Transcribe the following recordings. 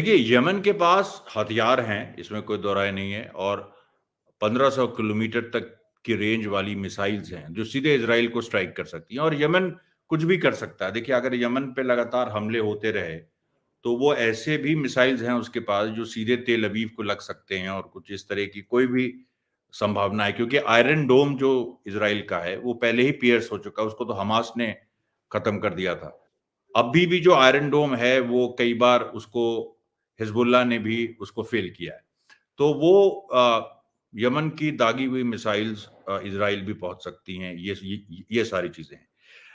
देखिए, यमन के पास हथियार हैं, इसमें कोई दो राय नहीं है और 1500 किलोमीटर तक की रेंज वाली मिसाइल्स हैं, जो सीधे इज़राइल को स्ट्राइक कर सकती हैं और यमन कुछ भी कर सकता है। देखिए, अगर यमन पे लगातार हमले होते रहे, तो वो ऐसे भी मिसाइल्स हैं उसके पास जो सीधे तेल अवीव को लग सकते हैं और कुछ इस तरह की कोई भी संभावना है क्योंकि आयरन डोम जो इज़राइल का है, वो पहले ही पियर्स हो चुका है, उसको तो हमास ने खत्म कर दिया था। अभी भी जो आयरन डोम है, वो कई बार उसको हिज़बुल्लाह ने भी उसको फ़ेल किया है। तो वो यमन की दागी हुई मिसाइल्स इज़राइल भी पहुँच सकती हैं, ये सारी चीज़ें हैं।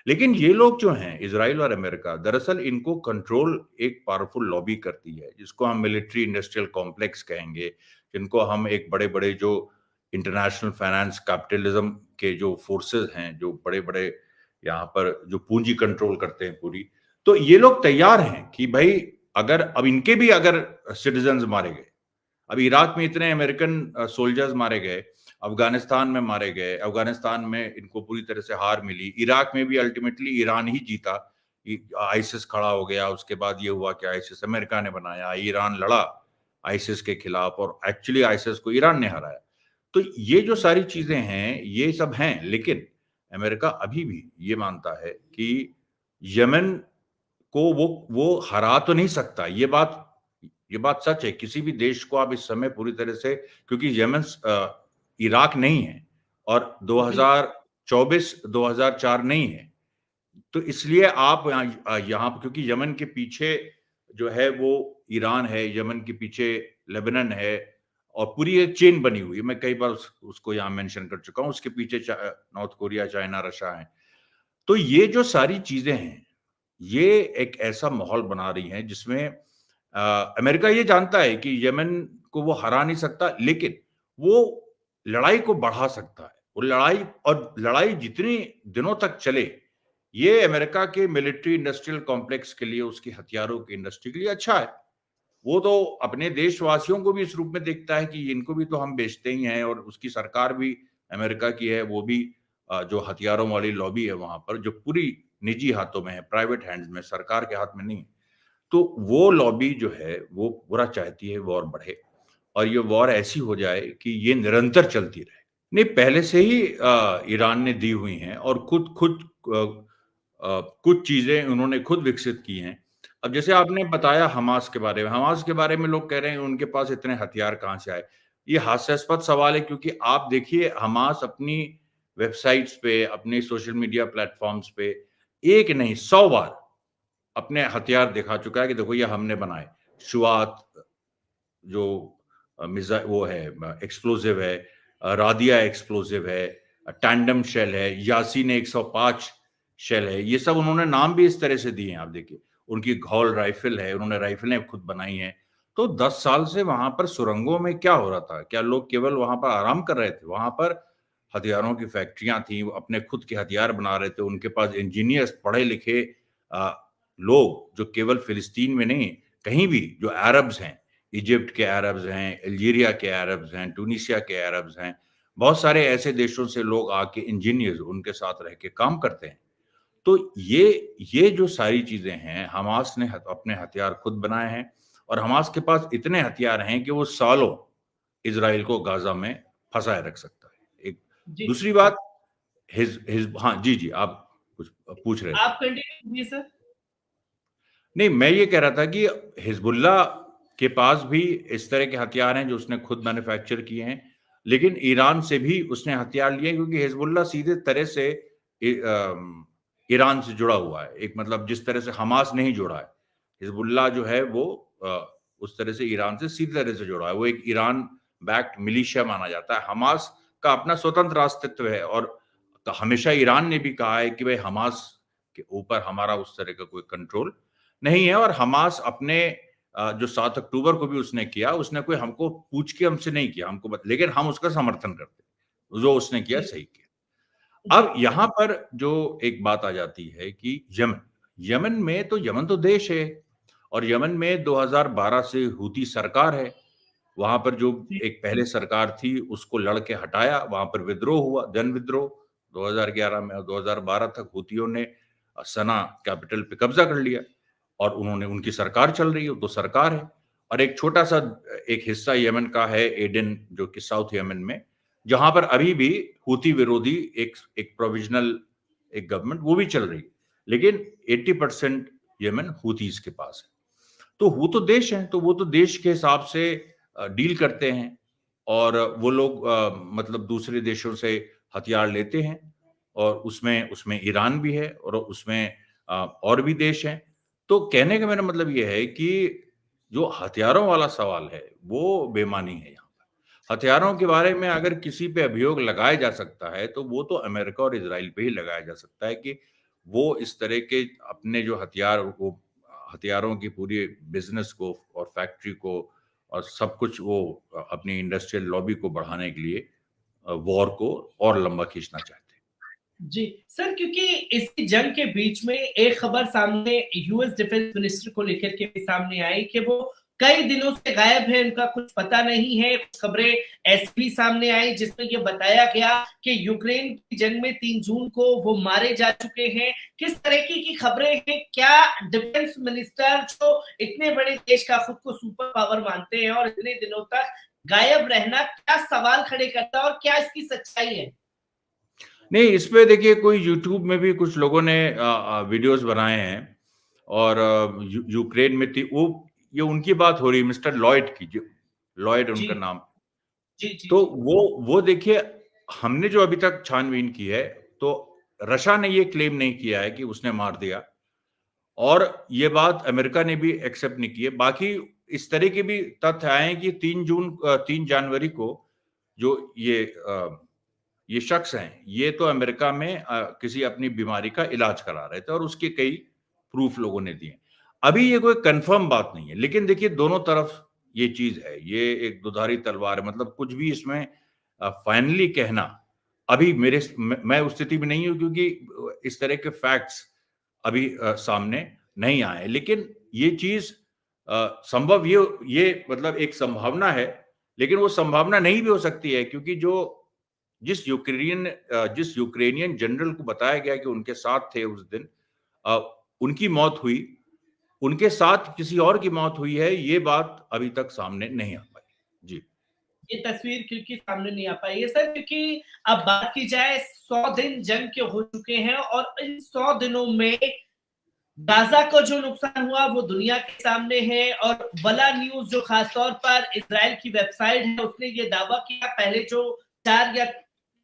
लेकिन ये लोग जो हैं, इज़राइल और अमेरिका, दरअसल इनको कंट्रोल एक पावरफुल लॉबी करती है, जिसको हम मिलिट्री इंडस्ट्रियल कॉम्प्लेक्स कहेंगे, जिनको हम एक बड़े-बड़े जो इंटरनेशनल फाइनेंस कैपिटलिज़्म के जो फोर्सेस हैं, जो बड़े-बड़े यहाँ पर जो पूँजी कंट्रोल करते हैं पूरी, तो ये लोग तैयार हैं कि भई अगर अब इनके भी अगर सिटिज़न्स मारे गए, अब इराक में इतने अमेरिकन सोल्जर्स मारे गए, अफ़गानिस्तान में मारे गए, अफ़गानिस्तान में इनको पूरी तरह से हार मिली, इराक में भी अल्टीमेटली ईरान ही जीता। आईसिस खड़ा हो गया, उसके बाद ये हुआ कि आईसिस अमेरिका ने बनाया, ईरान लड़ा आईसिस के खिलाफ और एक्चुअली आईसिस को ईरान ने हराया। तो ये जो सारी चीज़ें हैं, ये सब हैं, लेकिन अमेरिका अभी भी ये मानता है कि यमन को वो हरा तो नहीं सकता। ये बात सच है। किसी भी देश को आप इस समय पूरी तरह से क्योंकि इराक नहीं है और बिल्कुल। 2024 2004 नहीं है। तो इसलिए आप यहाँ क्योंकि यमन के पीछे जो है वो ईरान है, यमन के पीछे लेबनान है और पूरी एक चेन बनी हुई है। मैं कई बार उसको यहाँ मेंशन कर चुका हूँ। उसके पीछे नॉर्थ कोरिया, चाइना, रशिया है। तो ये जो सारी चीज़ें हैं, ये एक ऐसा माहौल बना रही हैं जिसमें अमेरिका ये जानता है कि यमन को वो हरा नहीं सकता, लेकिन वो लड़ाई को बढ़ा सकता है। वो लड़ाई जितनी दिनों तक चले, ये अमेरिका के मिलिट्री इंडस्ट्रियल कॉम्प्लेक्स के लिए, उसकी हथियारों की इंडस्ट्री के लिए अच्छा है। वो तो अपने देशवासियों को भी इस रूप में देखता है कि इनको भी तो हम बेचते ही हैं और उसकी सरकार भी अमेरिका की है, वो भी जो हथियारों वाली लॉबी है वहाँ पर, जो पूरी निजी हाथों में है, प्राइवेट हैंड्स में, सरकार के हाथ में नहीं है। तो वो लॉबी जो है, वो पूरा चाहती है वॉर बढ़े और ये वॉर ऐसी हो जाए कि ये निरंतर चलती रहे। नहीं, पहले से ही ईरान ने दी हुई हैं और खुद खुद कुछ चीज़ें उन्होंने खुद विकसित की हैं। अब जैसे आपने बताया हमास के बारे में लोग कह रहे हैं उनके पास इतने हथियार कहाँ से आए? ये हास्यास्पद सवाल है क्योंकि आप देखिए हमास अपनी वेबसाइट्स पे, अपने सोशल मीडिया प्लेटफ़ॉर्म्स पे 1 नहीं 100 बार अपने हथियार दिखा चुका है कि देखो ये हमने बनाए। शुआत जो मिज़ा वो है एक्सप्लोसिव है, रादिया एक्सप्लोसिव है, टैंडम शेल है, यासीन 105 शेल है, ये सब उन्होंने नाम भी इस तरह से दिए हैं आप देखिए। उनकी घौल राइफ़ल है, उन्होंने राइफ़लें खुद बनाई हैं। तो 10 साल से वहाँ पर सुरंगों में क्या हो रहा था? क्या लोग केवल वहाँ पर आराम कर रहे थे? वहाँ पर हथियारों की फैक्ट्रियाँ थीं, वो अपने खुद के हथियार बना रहे थे, उनके पास इंजीनियर्स पढ़े-लिखे लोग जो केवल फ़िलिस्तीन में नहीं, कहीं भी जो अरब्स हैं, इजिप्ट के अरब्स हैं, अल्जीरिया के अरब्स हैं, ट्यूनीशिया के अरब्स हैं, बहुत सारे ऐसे देशों से लोग आके इंजीनियर्स उनके साथ रह के काम करते हैं। तो ये जो सारी चीज़ें हैं, हमास ने अपने हथियार खुद बनाए हैं और हमास के पास इतने हथियार हैं कि वो सालों इज़राइल को गाज़ा में फँसाए रख सकता है। एक जी, दूसरी बात हिज़ हाँ, जी, आप कुछ पूछ रहे थे। आप कंटिन्यू कीजिए सर। नहीं, मैं ये कह रहा था कि हिज़्बुल्लाह के पास भी इस तरह के हथियार हैं जो उसने खुद मैन्युफैक्चर किए हैं, लेकिन ईरान से भी उसने हथियार लिए क्योंकि हिज़्बुल्लाह सीधे तरह से ईरान से जुड़ा हुआ है। एक मतलब जिस तरह से हमास नहीं जुड़ा है, हिज़्बुल्लाह जो है वो उस तरह से ईरान से सीधी तरह से जुड़ा है। वो एक ईरान बैक्ड मिलिशिया माना जाता है। हमास का अपना स्वतंत्र राष्ट्रत्व है और हमेशा ईरान ने भी कहा है कि भई हमास के ऊपर हमारा उस तरह का कोई कंट्रोल नहीं है और हमास अपने जो 7 अक्टूबर को भी उसने किया, उसने कोई हमको पूछ के हमसे नहीं किया, हमको लेकिन हम उसका समर्थन करते हैं। जो उसने किया जी, सही किया। जी, अब यहाँ पर जो एक बात आ जाती है कि यमन तो देश है और यमन में 2012 से हूती सरकार है। वहाँ पर जो जी, एक पहले सरकार थी उसको लड़ के हटाया, वहाँ पर विद्रोह हुआ, जन विद्रोह 2011 में और 2012 तक हूतियों ने सना कैपिटल पे कब्जा कर लिया और उन्होंने उनकी सरकार चल रही है, वो तो सरकार है। और एक छोटा-सा एक हिस्सा यमन का है एडन, जो कि साउथ यमन में, जहाँ पर अभी भी हूती विरोधी एक एक प्रोविज़नल एक गवर्नमेंट वो भी चल रही है। लेकिन 80% यमन हूतीज़ के पास है। तो वो तो देश हैं, तो वो तो देश के हिसाब से डील करते हैं और वो लोग मतलब दूसरे देशों से हथियार लेते हैं और उसमें उसमें ईरान भी है और उसमें और भी देश हैं। तो कहने का मेरा मतलब ये है कि जो हथियारों वाला सवाल है, वो बेईमानी है यहाँ पर। हथियारों के बारे में अगर किसी पे अभियोग लगाया जा सकता है, तो वो तो अमेरिका और इज़राइल पे ही लगाया जा सकता है कि वो इस तरह के अपने जो हथियार वो हथियारों की पूरी बिज़नेस को और फैक्ट्री को और सब कुछ वो अपनी इंडस्ट्रियल लॉबी को बढ़ाने के लिए वॉर को और लंबा खींचना चाहते हैं। जी, सर क्योंकि इसी जंग के बीच में एक खबर सामने यूएस डिफेंस मिनिस्टर को लेकर के भी सामने आई कि वो कई दिनों से गायब है, उनका कुछ पता नहीं है। कुछ खबरें ऐसी भी सामने आई जिसमें ये बताया गया कि यूक्रेन की जंग में 3 जून को वो मारे जा चुके हैं। किस तरीके की खबरें हैं? क्या डिफेंस मिनिस्टर जो इतने बड़े देश का खुद को सुपर पावर मानते हैं और इतने दिनों तक गायब रहना क्या सवाल खड़े करता है और क्या इसकी सच्चाई है? नहीं, इस पे देखिए कोई यूट्यूब में भी कुछ लोगों ने वीडियोज़ बनाए हैं और यूक्रेन में थी वो ये उनकी बात हो रही है मिस्टर लॉयड की, जो लॉयड जी, उनका नाम। जी, जी, तो जी। वो देखिए हमने जो अभी तक छानबीन की है, तो रशा ने ये क्लेम नहीं किया है कि उसने मार दिया और ये बात अमेरिका ने भी एक्सेप्ट नहीं की है। बाकी इस तरह के भी तथ्य आए हैं कि 3 जनवरी को जो ये शख्स हैं, ये तो अमेरिका में किसी अपनी बीमारी का इलाज करा रहे थे और उसके कई प्रूफ लोगों ने दिए। अभी ये कोई कन्फर्म बात नहीं है, लेकिन देखिए दोनों तरफ ये चीज़ है, ये एक दुधारी तलवार है मतलब कुछ भी इसमें फाइनली कहना अभी मैं उस स्थिति में नहीं हूँ क्योंकि इस तरह के फैक्ट्स अभी सामने नहीं आए हैं। लेकिन ये चीज़ संभव ये मतलब एक संभावना है, लेकिन वो संभावना नहीं भी हो सकती है क्योंकि जिस यूक्रेनियन जनरल को बताया गया कि उनके साथ थे उस दिन अ, उनकी मौत हुई, उनके साथ किसी और की मौत हुई है, ये बात अभी तक सामने नहीं आ पाई। जी। ये तस्वीर क्योंकि सामने नहीं आ पाई है सर, क्योंकि अब बात की जाए 100 दिन जंग के हो चुके हैं और इन 100 दिनों में गाजा को जो नुकसान हुआ वो दुनिया के सामने है। और वला न्यूज जो खासतौर पर इजराइल की वेबसाइट है उसने ये दावा किया पहले जो 4 या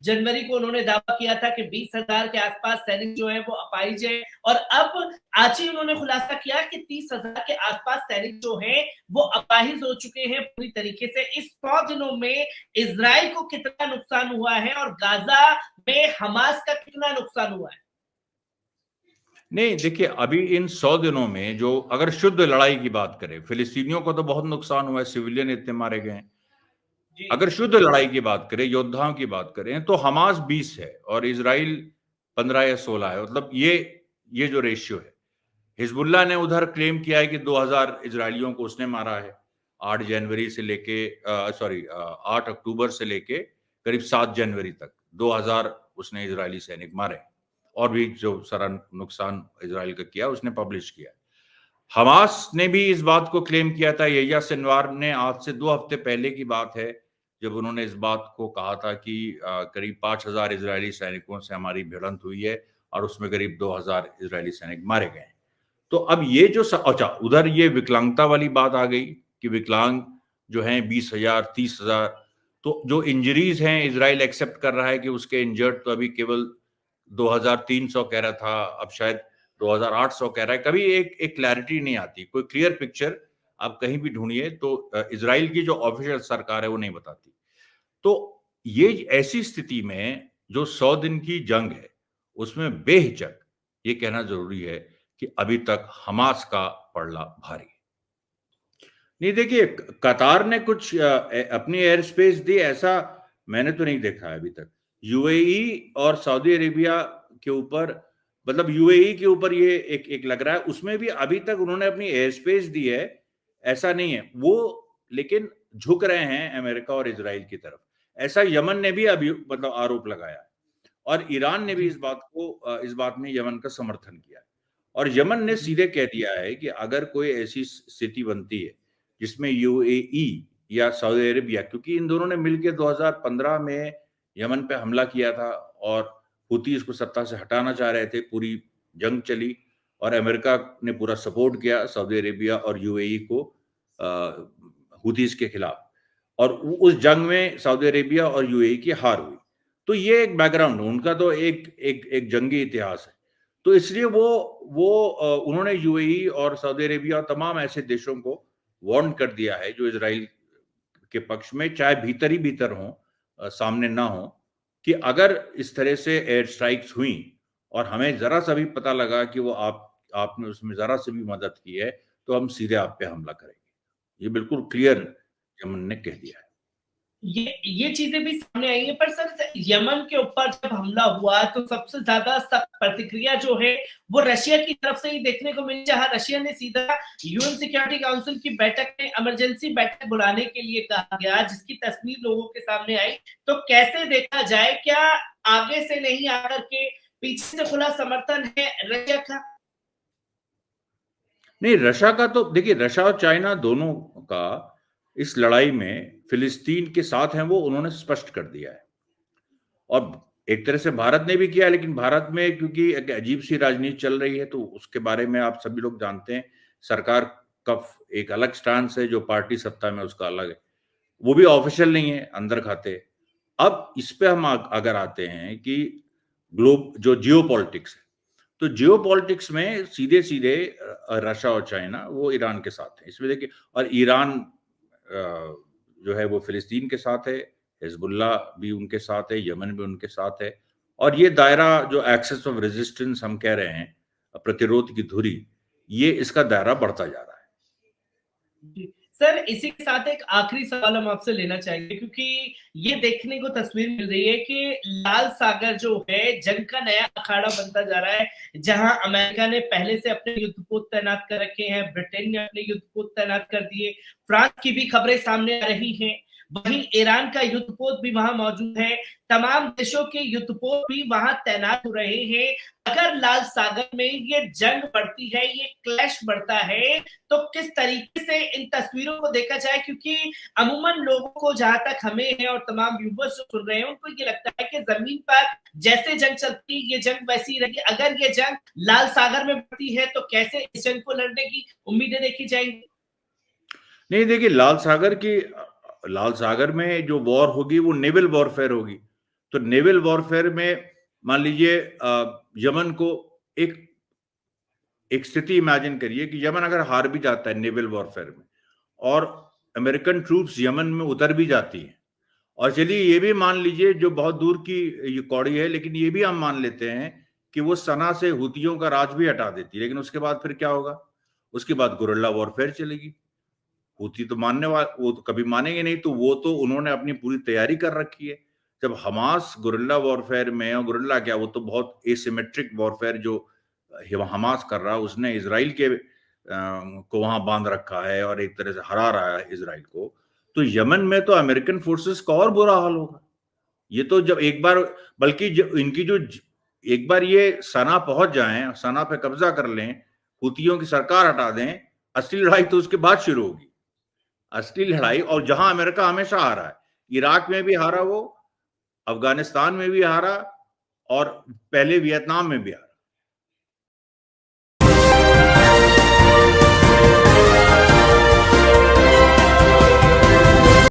जनवरी को उन्होंने दावा किया था कि 20,000 के आसपास सैनिक जो है वो अपाहिज है और अब आज ही उन्होंने खुलासा किया कि 30,000 के आसपास सैनिक जो हैं वो अपाहिज हो चुके हैं पूरी तरीके से। इस 100 दिनों में इजराइल को कितना नुकसान हुआ है और गाजा में हमास का कितना नुकसान हुआ है? नहीं, देखिए अभी इन 100 दिनों में जो अगर शुद्ध लड़ाई की बात करें, फिलिस्तीनियों को तो बहुत नुकसान हुआ है, सिविलियन इतने मारे गए हैं। जी, अगर शुद्ध लड़ाई की बात करें, योद्धाओं की बात करें, तो हमास 20 है और इज़राइल 15 या 16 है। मतलब ये जो रेशियो है। हिजबुल्लाह ने उधर क्लेम किया है कि 2000 इज़राइलियों को उसने मारा है। 8 जनवरी से लेके 8 अक्टूबर से लेके करीब 7 जनवरी तक 2000 उसने इज़राइली सैनिक मारे और भी जो सारा नुकसान इज़राइल का किया, उसने पब्लिश किया। हमास ने भी इस बात को क्लेम किया था, यह्या सिनवार ने आज से 2 हफ्ते पहले की बात है, जब उन्होंने इस बात को कहा था कि करीब 5000 इज़राइली सैनिकों से हमारी भिड़ंत हुई है और उसमें करीब 2000 इज़राइली सैनिक मारे गए हैं। तो अब ये जो अच्छा उधर ये विकलांगता वाली बात आ गई कि विकलांग जो हैं 20,000 30,000 तो जो इंजरीज हैं इज़राइल एक्सेप्ट कर रहा है कि उसके इंजर्ड तो अभी केवल 2300 कह रहा था, अब शायद 2800 कह रहा है। कभी एक एक क्लैरिटी नहीं आती, कोई क्लियर पिक्चर आप कहीं भी ढूँढिए तो इज़राइल की जो ऑफिशियल सरकार है वो नहीं बताती। तो ये ऐसी स्थिति में जो 100 दिन की जंग है, उसमें बेहिचक ये कहना ज़रूरी है कि अभी तक हमास का पलड़ा भारी है। नहीं देखिए, कतार ने कुछ अपनी एयर स्पेस दी ऐसा मैंने तो नहीं देखा है अभी तक। यूएई और सऊदी अरेबिया के ऊपर मतलब यूएई के ऊपर ये एक एक लग रहा है, उसमें भी अभी तक उन्होंने अपनी एयर स्पेस दी है, ऐसा नहीं है। वो लेकिन झुक रहे हैं अमेरिका और इज़राइल की तरफ। ऐसा यमन ने भी अभी मतलब आरोप लगाया है और ईरान ने भी जी, इस बात में यमन का समर्थन किया है। और यमन ने जी, सीधे कह दिया है कि अगर कोई ऐसी स्थिति बनती है जिसमें यूएई या सऊदी अरेबिया, क्योंकि इन दोनों ने मिलकर 2015 में यमन पे हमला किया था और हुती इसको सत्ता से हटाना चाह रहे थे, पूरी जंग चली और अमेरिका ने पूरा सपोर्ट किया सऊदी अरेबिया और यूएई को हुतीस के खिलाफ, और उस जंग में सऊदी अरेबिया और यूएई की हार हुई। तो ये एक बैकग्राउंड है उनका, तो एक जंगी इतिहास है। तो इसलिए उन्होंने यूएई और सऊदी अरेबिया और तमाम ऐसे देशों को वार्न कर दिया है जो इजराइल के पक्ष में, चाहे भीतर ही भीतर हो, सामने ना हो, कि अगर इस तरह से एयर स्ट्राइक्स हुई और हमें जरा सा भी पता लगा कि वो आपने उसमें जरा सी भी मदद की है, तो हम सीधे आप पे हमला करेंगे। ये बिल्कुल क्लियर यमन ने कह दिया है। ये चीजें भी सामने आई है, पर सर यमन के ऊपर जब हमला हुआ तो सबसे ज्यादा सख्त प्रतिक्रिया जो है वो रशिया की तरफ से ही देखने को मिली, जहां रशिया ने सीधा यूएन सिक्योरिटी काउंसिल की बैठक में इमरजेंसी बैठक बुलाने के लिए कहा गया, जिसकी तस्वीर लोगों के सामने आई। तो कैसे देखा जाए, क्या आगे से नहीं आकर के पीछे से खुला समर्थन है रशिया का? नहीं, रशिया का तो देखिए, रशिया और चाइना दोनों का इस लड़ाई में फिलिस्तीन के साथ हैं, वो उन्होंने स्पष्ट कर दिया है। और एक तरह से भारत ने भी किया, लेकिन भारत में क्योंकि एक अजीब सी राजनीति चल रही है, तो उसके बारे में आप सभी लोग जानते हैं। सरकार का एक अलग स्टांस है, जो पार्टी सत्ता में उसका अलग है, वो भी ऑफिशियल नहीं है, अंदर खाते। अब इस पे हम अगर आते हैं कि जो जियो पॉलिटिक्स है, तो जियो पॉलिटिक्स में सीधे सीधे रशिया और चाइना वो ईरान के साथ है, इसमें देखिए। और ईरान जो है वो फिलिस्तीन के साथ है, हिजबुल्ला भी उनके साथ है, यमन भी उनके साथ है। और ये दायरा जो एक्सेस ऑफ रेजिस्टेंस हम कह रहे हैं, प्रतिरोध की धुरी, ये इसका दायरा बढ़ता जा रहा है। सर इसी के साथ एक आखिरी सवाल हम आपसे लेना चाहेंगे, क्योंकि ये देखने को तस्वीर मिल रही है कि लाल सागर जो है जंग का नया अखाड़ा बनता जा रहा है, जहां अमेरिका ने पहले से अपने युद्धपोत तैनात कर रखे हैं, ब्रिटेन ने अपने युद्धपोत तैनात कर दिए, फ्रांस की भी खबरें सामने आ रही हैं, वहीं ईरान का युद्धपोत भी वहां मौजूद है, तमाम देशों के युद्धपोत भी वहां तैनात हो रहे हैं। अगर लाल सागर में ये जंग बढ़ती है, ये क्लैश बढ़ता है, तो किस तरीके से इन तस्वीरों को देखा जाए? क्योंकि अमूमन लोगों को, जहां तक हमें है और तमाम व्यूवर्स जो सुन रहे हैं, उनको ये लगता है कि जमीन पर जैसे जंग चलती ये जंग वैसी रहेगी। अगर ये जंग लाल सागर में बढ़ती है तो कैसे इस जंग को लड़ने की उम्मीदें देखी जाएंगी? नहीं, देखिए, लाल सागर में जो वॉर होगी वो नेवल वॉरफेयर होगी। तो नेवल वॉरफेयर में मान लीजिए यमन को एक स्थिति इमेजिन करिए कि यमन अगर हार भी जाता है नेवल वॉरफेयर में और अमेरिकन ट्रूप्स यमन में उतर भी जाती हैं, और चलिए ये भी मान लीजिए, जो बहुत दूर की ये कौड़ी है, लेकिन ये भी हम मान लेते हैं कि वो सना से हुतियों का राज भी हटा देती है, लेकिन उसके बाद फिर क्या होगा? उसके बाद गुरिल्ला वॉरफेयर चलेगी। हुती तो वो तो कभी मानेंगे नहीं, तो वो तो उन्होंने अपनी पूरी तैयारी कर रखी है। जब हमास गुरिल्ला वॉरफेयर में, और गुरिल्ला क्या, वो तो बहुत एसिमेट्रिक वॉरफेयर जो हमास कर रहा है, उसने इजराइल को वहां बांध रखा है और एक तरह से हरा रहा है इजराइल को। तो यमन में तो अमेरिकन फोर्सेस का और बुरा हाल होगा। ये तो जब एक बार, बल्कि एक बार ये सना पहुंच जाएं, सना पे कब्जा कर लें, हुतियों की सरकार हटा दें, असली लड़ाई तो उसके बाद शुरू होगी। असली लड़ाई, और जहां अमेरिका हमेशा हारा है, इराक में भी हारा वो, अफगानिस्तान में भी हारा, और पहले वियतनाम में भी हारा।